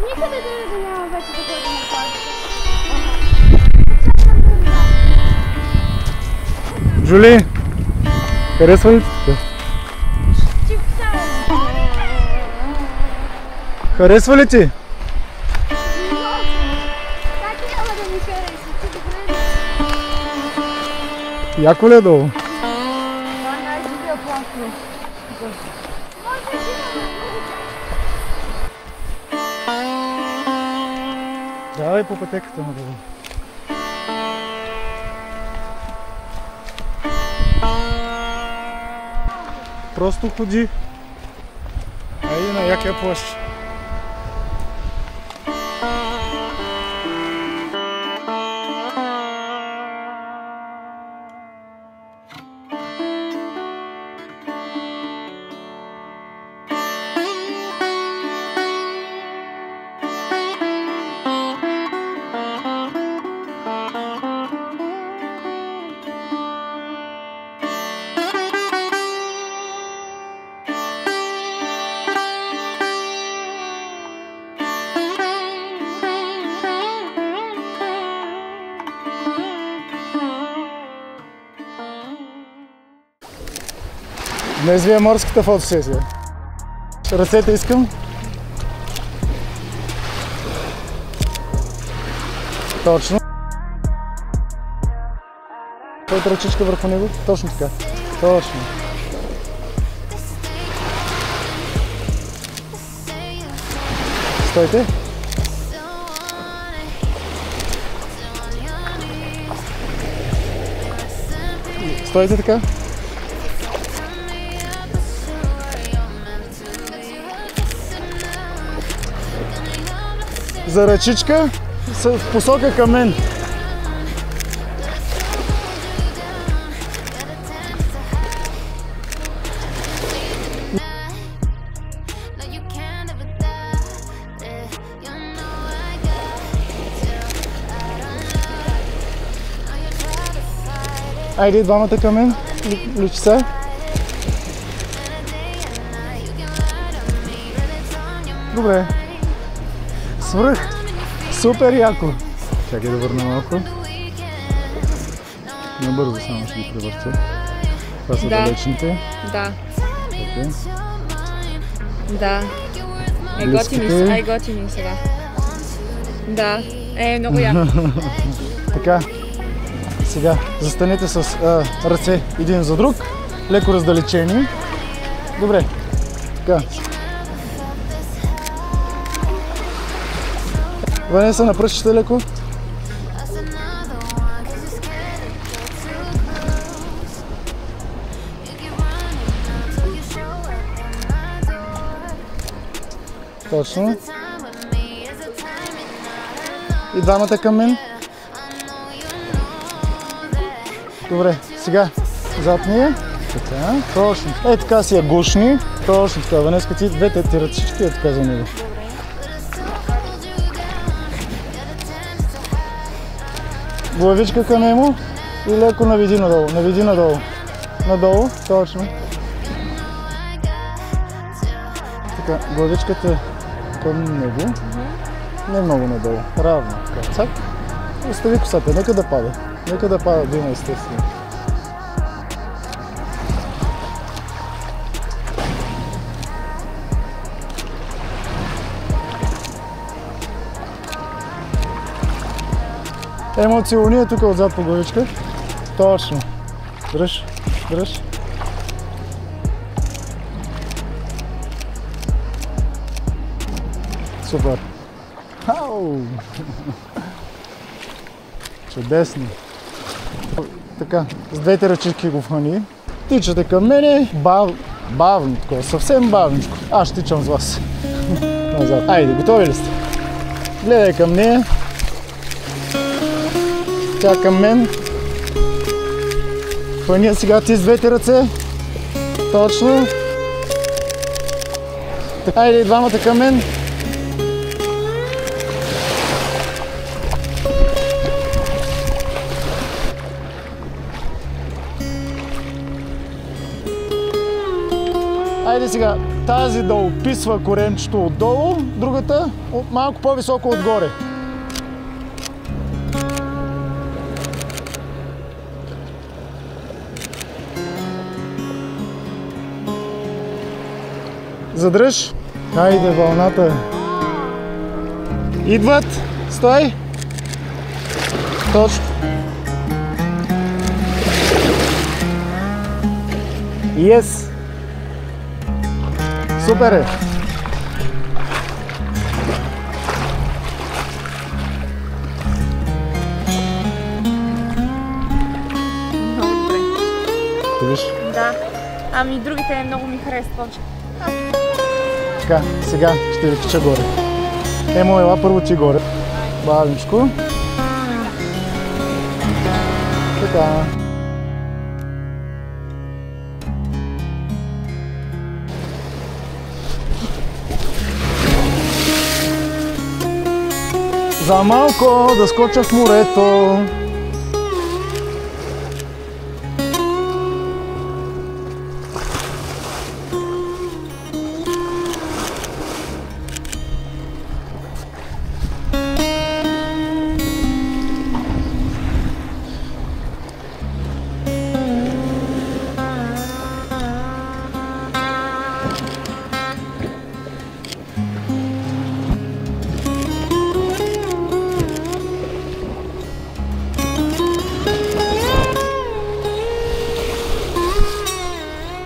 Никъде да няма вече да ходим на плажата. Жули, харесва ли ти така? Харесва ли ти? Как няма да ми хареса? Ти добре. Яко ли е долу? Това най-добрия план. Давай по пътеката надолу. Просто ходи. Айде на якия плащ. Днес ви е морската фотосесия. Ръцете искам. Точно. Твоята ръчичка върху него. Точно така. Точно. Стойте. Стойте така. За ръчичка в посока към мен. Айде двамата към мен, личица. Добре. Свръх! Супер яко! Чакай да върна малко. Набързо само ще ги превъртя. Това са далечните. Да. Okay. Да. Готини сега. Да. Много яко. Така. Сега застанете с ръце един за друг. Леко раздалечени. Добре. Така. Ванеса на пръстчета леко. Точно. И двамата към мен. Добре, сега зад нея. Така, точно. Е така си я гушни. Точно така. Ванеска ти двете ти ръцички е така за него. Главичка към него и леко наведи надолу. Наведи надолу. Надолу, точно. Така, главичката към него. Не много надолу. Равно. Така, цак. Остави косата, нека да пада. Нека да пада, да има естествено. Емоциония тук отзад по главичка. Точно. Дръж, дръж. Супер. Ау! Чудесно. Така, с двете ръчички го вхвани. Тичате към мене. Бавно такова, съвсем бавничко. Аз ще тичам с вас. Назад. Айде, готови ли сте? Гледай към нея. Тя към мен. Хвани сега ти с двете ръце. Точно. Айде, двамата към мен. Айде сега. тази да описва коремчето отдолу, другата малко по-високо отгоре. Задръж. Хайде, вълната. Идват. Стой. Точно. Yes. Супер е. Много добре. Ти виж. Да. Ами другите много ми харесва. Така, сега ще ви кача горе. Емо, ела първо ти горе. Бавничко. Така. За малко да скоча в морето.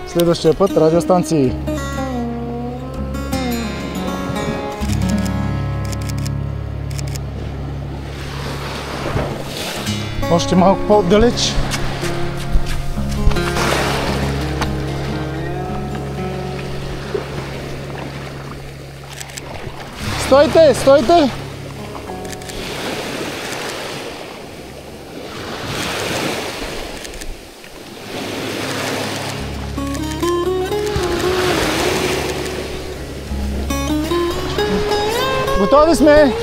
Следващия път радиостанции. Още малко по-отдалеч. Стойте, стойте! Готови сме!